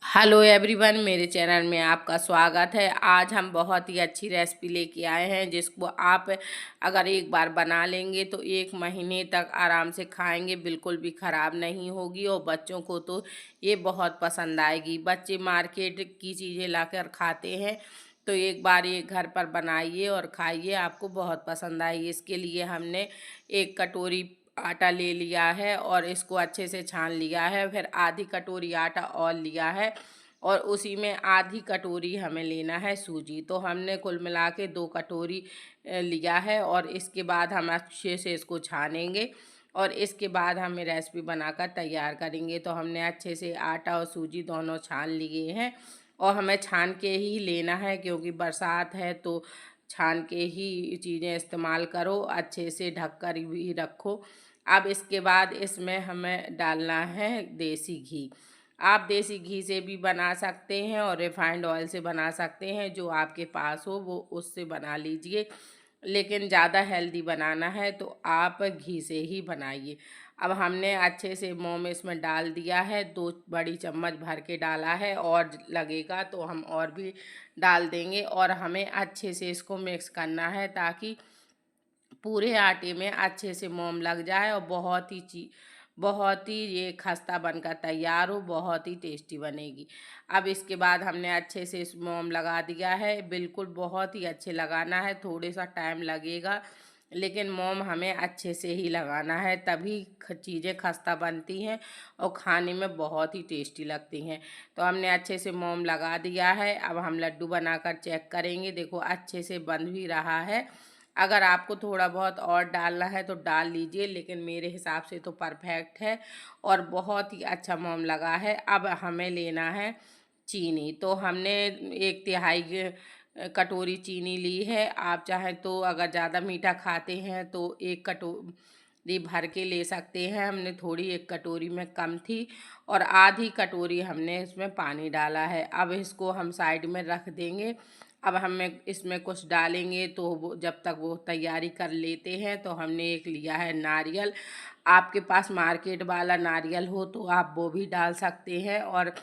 Hello everyone, मेरे channel में आपका स्वागत है। आज हम बहुत ही अच्छी रेसिपी लेके आए हैं जिसको आप अगर एक बार बना लेंगे तो 1 महीने तक आराम से खाएंगे, बिल्कुल भी ख़राब नहीं होगी और बच्चों को तो ये बहुत पसंद आएगी। बच्चे मार्केट की चीज़ें लाकर खाते हैं तो एक बार ये घर पर बनाइए और खाइए, आपको बहुत पसंद आएगी। इसके लिए हमने 1 कटोरी आटा ले लिया है और इसको अच्छे से छान लिया है। फिर आधी कटोरी आटा और लिया है और उसी में आधी कटोरी हमें लेना है सूजी। तो हमने कुल मिला के 2 कटोरी लिया है और इसके बाद हम अच्छे से इसको छानेंगे और इसके बाद हमें रेसिपी बनाकर तैयार करेंगे। तो हमने अच्छे से आटा और सूजी दोनों छान लिए हैं और हमें छान के ही लेना है क्योंकि बरसात है तो छान के ही चीज़ें इस्तेमाल करो, अच्छे से ढक कर भी रखो। अब इसके बाद इसमें हमें डालना है देसी घी। आप देसी घी से भी बना सकते हैं और रिफाइंड ऑयल से बना सकते हैं, जो आपके पास हो वो उससे बना लीजिए। लेकिन ज़्यादा हेल्दी बनाना है तो आप घी से ही बनाइए। अब हमने अच्छे से मोम इसमें डाल दिया है, 2 बड़ी चम्मच भर के डाला है और लगेगा तो हम और भी डाल देंगे और हमें अच्छे से इसको मिक्स करना है ताकि पूरे आटे में अच्छे से मोम लग जाए और बहुत ही ये खस्ता बनकर तैयार हो, बहुत ही टेस्टी बनेगी। अब इसके बाद हमने अच्छे से इस मोम लगा दिया है, बिल्कुल बहुत ही अच्छे लगाना है, थोड़े सा टाइम लगेगा लेकिन मोम हमें अच्छे से ही लगाना है, तभी चीज़ें खस्ता बनती हैं और खाने में बहुत ही टेस्टी लगती हैं। तो हमने अच्छे से मोम लगा दिया है। अब हम लड्डू बनाकर चेक करेंगे। देखो अच्छे से बन भी रहा है। अगर आपको थोड़ा बहुत और डालना है तो डाल लीजिए, लेकिन मेरे हिसाब से तो परफेक्ट है और बहुत ही अच्छा मोम लगा है। अब हमें लेना है चीनी। तो हमने 1/3 कटोरी चीनी ली है। आप चाहें तो अगर ज़्यादा मीठा खाते हैं तो 1 कटोरी भर के ले सकते हैं। हमने थोड़ी 1 कटोरी में कम थी और आधी कटोरी हमने इसमें पानी डाला है। अब इसको हम साइड में रख देंगे। अब हमें इसमें कुछ डालेंगे तो वो जब तक वो तैयारी कर लेते हैं। तो हमने एक लिया है नारियल। आपके पास मार्केट वाला नारियल हो तो आप वो भी डाल सकते हैं और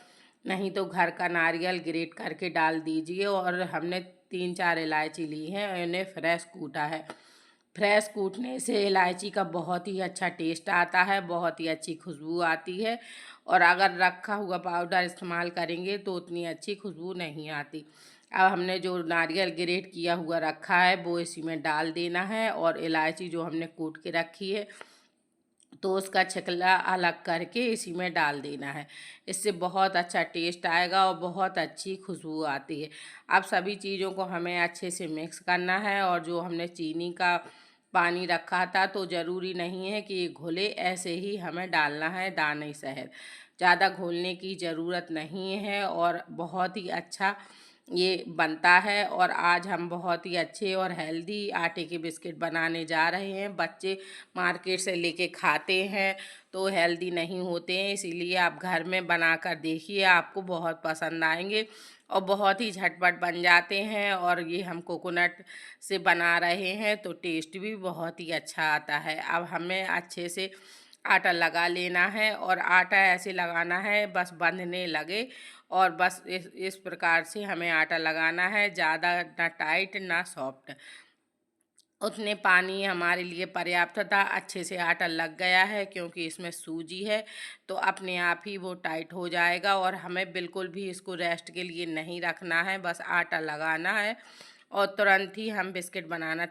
नहीं तो घर का नारियल ग्रेट करके डाल दीजिए। और हमने 3-4 इलायची ली हैं और इन्हें फ्रेश कूटा है। फ्रेश कूटने से इलायची का बहुत ही अच्छा टेस्ट आता है, बहुत ही अच्छी खुशबू आती है और अगर रखा हुआ पाउडर इस्तेमाल करेंगे तो उतनी अच्छी खुशबू नहीं आती। अब हमने जो नारियल ग्रेट किया हुआ रखा है वो इसी में डाल देना है और इलायची जो हमने कूट के रखी है तो उसका छिकला अलग करके इसी में डाल देना है। इससे बहुत अच्छा टेस्ट आएगा और बहुत अच्छी खुशबू आती है। अब सभी चीज़ों को हमें अच्छे से मिक्स करना है और जो हमने चीनी का पानी रखा था तो ज़रूरी नहीं है कि ये घुले, ऐसे ही हमें डालना है दाने शहद। ज़्यादा घोलने की ज़रूरत नहीं है और बहुत ही अच्छा ये बनता है। और आज हम बहुत ही अच्छे और हेल्दी आटे के बिस्किट बनाने जा रहे हैं। बच्चे मार्केट से लेके खाते हैं तो हेल्दी नहीं होते हैं, इसीलिए आप घर में बनाकर देखिए, आपको बहुत पसंद आएंगे और बहुत ही झटपट बन जाते हैं। और ये हम कोकोनट से बना रहे हैं तो टेस्ट भी बहुत ही अच्छा आता है। अब हमें अच्छे से आटा लगा लेना है और आटा ऐसे लगाना है बस बंधने लगे और बस इस प्रकार से हमें आटा लगाना है, ज़्यादा ना टाइट ना सॉफ्ट। उतने पानी हमारे लिए पर्याप्त था। अच्छे से आटा लग गया है क्योंकि इसमें सूजी है तो अपने आप ही वो टाइट हो जाएगा और हमें बिल्कुल भी इसको रेस्ट के लिए नहीं रखना है, बस आटा लगाना है और तुरंत ही हम बिस्किट बनाना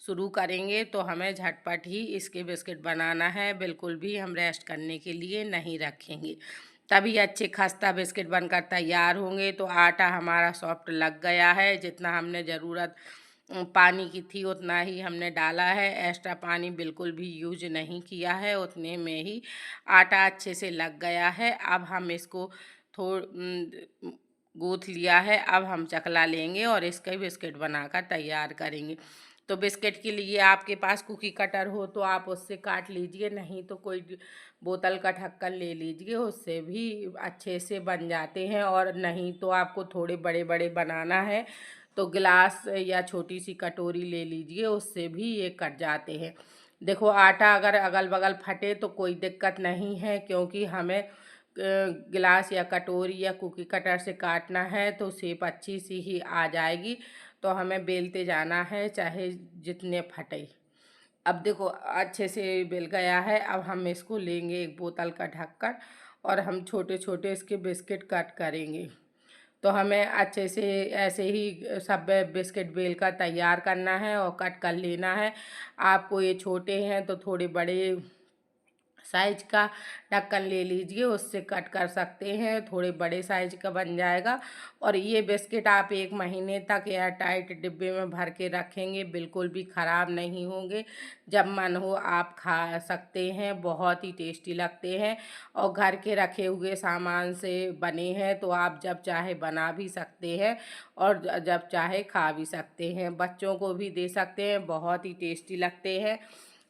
शुरू करेंगे। तो हमें झटपट ही इसके बिस्किट बनाना है, बिल्कुल भी हम रेस्ट करने के लिए नहीं रखेंगे, तभी अच्छे खस्ता बिस्किट बनकर तैयार होंगे। तो आटा हमारा सॉफ्ट लग गया है, जितना हमने ज़रूरत पानी की थी उतना ही हमने डाला है, एक्स्ट्रा पानी बिल्कुल भी यूज नहीं किया है, उतने में ही आटा अच्छे से लग गया है। अब हम इसको गूँथ लिया है, अब हम चकला लेंगे और इसके बिस्किट बनाकर तैयार करेंगे। तो बिस्किट के लिए आपके पास कुकी कटर हो तो आप उससे काट लीजिए, नहीं तो कोई बोतल का ढक्कन ले लीजिए, उससे भी अच्छे से बन जाते हैं। और नहीं तो आपको थोड़े बड़े बड़े बनाना है तो गिलास या छोटी सी कटोरी ले लीजिए, उससे भी ये कट जाते हैं। देखो आटा अगर अगल बगल फटे तो कोई दिक्कत नहीं है क्योंकि हमें गिलास या कटोरी या कुकी कटर से काटना है तो शेप अच्छी सी ही आ जाएगी। तो हमें बेलते जाना है चाहे जितने फटे। अब देखो अच्छे से बेल गया है। अब हम इसको लेंगे एक बोतल का ढक्कन और हम छोटे छोटे इसके बिस्किट कट करेंगे। तो हमें अच्छे से ऐसे ही सब बिस्किट बेल कर तैयार करना है और कट कर लेना है। आपको ये छोटे हैं तो थोड़े बड़े साइज का ढक्कन ले लीजिए, उससे कट कर सकते हैं, थोड़े बड़े साइज का बन जाएगा। और ये बिस्किट आप 1 महीने तक एयर टाइट डिब्बे में भर के रखेंगे, बिल्कुल भी ख़राब नहीं होंगे। जब मन हो आप खा सकते हैं, बहुत ही टेस्टी लगते हैं और घर के रखे हुए सामान से बने हैं तो आप जब चाहे बना भी सकते हैं और जब चाहे खा भी सकते हैं। बच्चों को भी दे सकते हैं, बहुत ही टेस्टी लगते हैं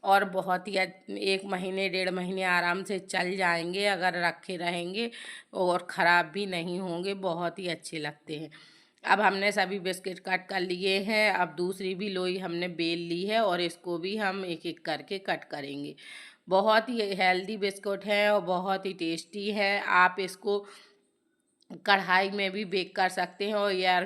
और बहुत ही 1 महीने 1.5 महीने आराम से चल जाएंगे अगर रखे रहेंगे और ख़राब भी नहीं होंगे, बहुत ही अच्छे लगते हैं। अब हमने सभी बिस्किट कट कर लिए हैं। अब दूसरी भी लोई हमने बेल ली है और इसको भी हम एक एक करके कट करेंगे। बहुत ही हेल्दी बिस्कुट है और बहुत ही टेस्टी है। आप इसको कढ़ाई में भी बेक कर सकते हैं और एयर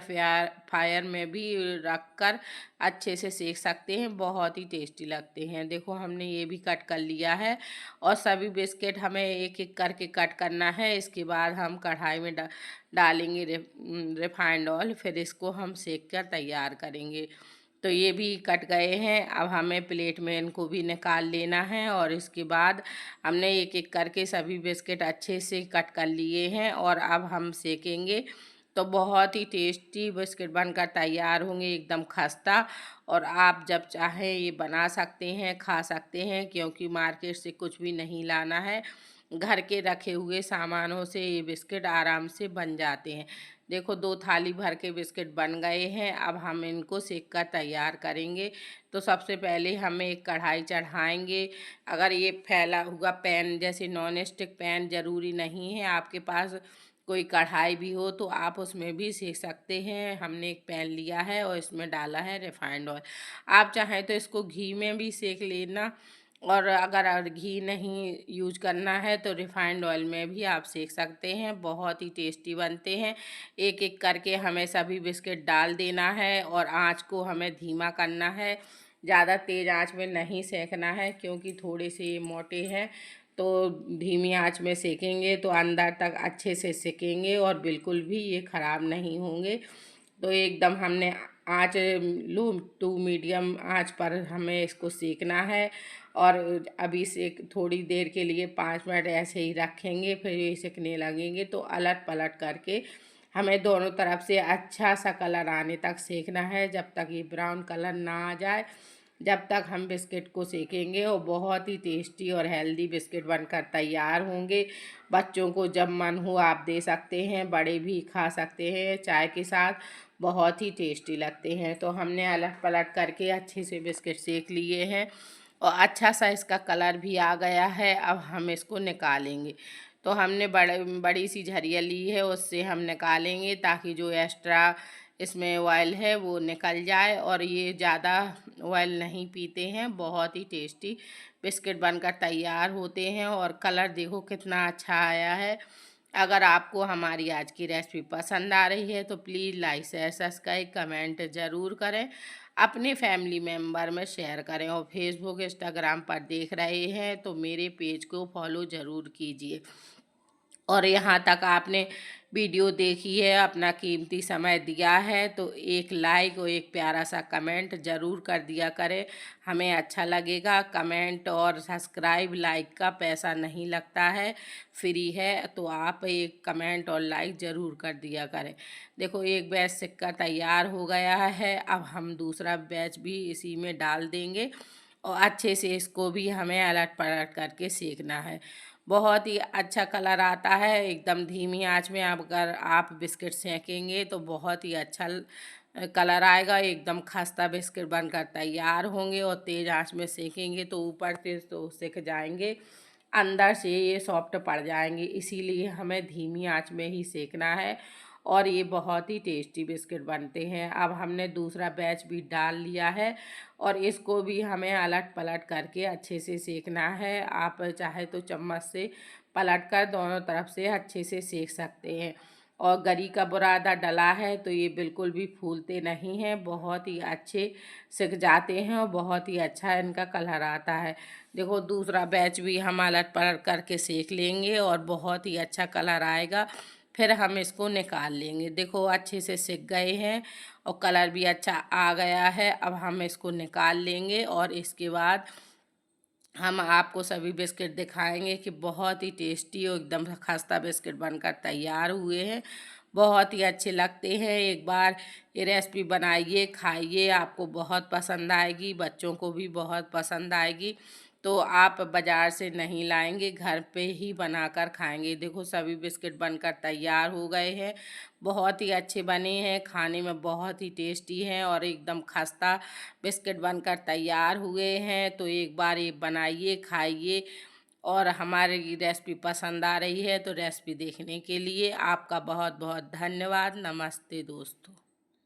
फायर में भी रख कर अच्छे से सेक सकते हैं, बहुत ही टेस्टी लगते हैं। देखो हमने ये भी कट कर लिया है और सभी बिस्किट हमें एक एक करके कट करना है। इसके बाद हम कढ़ाई में डालेंगे रिफाइंड ऑयल, फिर इसको हम सेक कर तैयार करेंगे। तो ये भी कट गए हैं। अब हमें प्लेट में इनको भी निकाल लेना है और इसके बाद हमने एक एक करके सभी बिस्किट अच्छे से कट कर लिए हैं और अब हम सेकेंगे। तो बहुत ही टेस्टी बिस्किट बनकर तैयार होंगे, एकदम खस्ता। और आप जब चाहें ये बना सकते हैं, खा सकते हैं, क्योंकि मार्केट से कुछ भी नहीं लाना है। घर के रखे हुए सामानों से ये बिस्किट आराम से बन जाते हैं। देखो 2 थाली भर के बिस्किट बन गए हैं। अब हम इनको सेक कर तैयार करेंगे। तो सबसे पहले हमें एक कढ़ाई चढ़ाएंगे। अगर ये फैला हुआ पैन जैसे नॉन स्टिक पैन ज़रूरी नहीं है, आपके पास कोई कढ़ाई भी हो तो आप उसमें भी सेक सकते हैं। हमने एक पैन लिया है और इसमें डाला है रिफाइंड ऑयल। आप चाहें तो इसको घी में भी सेक लेना और अगर घी नहीं यूज करना है तो रिफाइंड ऑयल में भी आप सेक सकते हैं, बहुत ही टेस्टी बनते हैं। एक एक करके हमें सभी बिस्किट डाल देना है और आँच को हमें धीमा करना है, ज़्यादा तेज़ आँच में नहीं सेकना है क्योंकि थोड़े से ये मोटे हैं। तो धीमी आंच में सेकेंगे तो अंदर तक अच्छे से सेकेंगे और बिल्कुल भी ये ख़राब नहीं होंगे। तो एकदम हमने आँच लो टू मीडियम आंच पर हमें इसको सेकना है और अभी से थोड़ी देर के लिए 5 मिनट ऐसे ही रखेंगे, फिर ये सिकने लगेंगे। तो अलट पलट करके हमें दोनों तरफ से अच्छा सा कलर आने तक सेकना है, जब तक ये ब्राउन कलर ना आ जाए, जब तक हम बिस्किट को सेकेंगे। और बहुत ही टेस्टी और हेल्दी बिस्किट बनकर तैयार होंगे। बच्चों को जब मन हो आप दे सकते हैं, बड़े भी खा सकते हैं चाय के साथ, बहुत ही टेस्टी लगते हैं। तो हमने अलट पलट करके अच्छे से बिस्किट सेक लिए हैं और अच्छा सा इसका कलर भी आ गया है। अब हम इसको निकालेंगे। तो हमने बड़ी सी झरिया ली है, उससे हम निकालेंगे ताकि जो एक्स्ट्रा इसमें ऑयल है वो निकल जाए। और ये ज़्यादा ऑयल नहीं पीते हैं, बहुत ही टेस्टी बिस्किट बनकर तैयार होते हैं। और कलर देखो कितना अच्छा आया है। अगर आपको हमारी आज की रेसिपी पसंद आ रही है तो please like share subscribe comment ज़रूर करें, अपने फैमिली मेम्बर में शेयर करें। और फेसबुक इंस्टाग्राम पर देख रहे हैं तो मेरे पेज को फॉलो ज़रूर कीजिए। और यहाँ तक आपने वीडियो देखी है, अपना कीमती समय दिया है, तो एक लाइक और एक प्यारा सा कमेंट ज़रूर कर दिया करें, हमें अच्छा लगेगा। कमेंट और सब्सक्राइब लाइक का पैसा नहीं लगता है, फ्री है। तो आप एक कमेंट और लाइक ज़रूर कर दिया करें। देखो एक बैच सिक्का तैयार हो गया है। अब हम दूसरा बैच भी इसी में डाल देंगे और अच्छे से इसको भी हमें अलट पलट करके सेकना है। बहुत ही अच्छा कलर आता है, एकदम धीमी आंच में अगर आप बिस्किट सेकेंगे तो बहुत ही अच्छा कलर आएगा। एकदम खस्ता बिस्किट बनकर तैयार होंगे और तेज़ आंच में सेकेंगे तो ऊपर से तो सिक जाएंगे, अंदर से ये सॉफ्ट पड़ जाएंगे, इसीलिए हमें धीमी आंच में ही सेकना है। और ये बहुत ही टेस्टी बिस्किट बनते हैं। अब हमने दूसरा बैच भी डाल लिया है और इसको भी हमें अलट पलट करके अच्छे से सेकना है। आप चाहे तो चम्मच से पलटकर दोनों तरफ से अच्छे से सेक सकते हैं। और गरी का बुरादा डला है तो ये बिल्कुल भी फूलते नहीं हैं, बहुत ही अच्छे सिक जाते हैं और बहुत ही अच्छा इनका कलर आता है। देखो दूसरा बैच भी हम अलट पलट करके सेक लेंगे और बहुत ही अच्छा कलर आएगा। फिर हम इसको निकाल लेंगे। देखो अच्छे से सिक गए हैं और कलर भी अच्छा आ गया है। अब हम इसको निकाल लेंगे और इसके बाद हम आपको सभी बिस्किट दिखाएंगे कि बहुत ही टेस्टी और एकदम खस्ता बिस्किट बनकर तैयार हुए हैं। बहुत ही अच्छे लगते हैं। एक बार ये रेसिपी बनाइए, खाइए, आपको बहुत पसंद आएगी, बच्चों को भी बहुत पसंद आएगी। तो आप बाज़ार से नहीं लाएंगे, घर पे ही बनाकर खाएंगे। देखो सभी बिस्किट बनकर तैयार हो गए हैं। बहुत ही अच्छे बने हैं, खाने में बहुत ही टेस्टी हैं और एकदम खस्ता बिस्किट बनकर तैयार हुए हैं। तो एक बार ये बनाइए, खाइए। और हमारी रेसिपी पसंद आ रही है तो रेसिपी देखने के लिए आपका बहुत बहुत धन्यवाद। नमस्ते दोस्तों।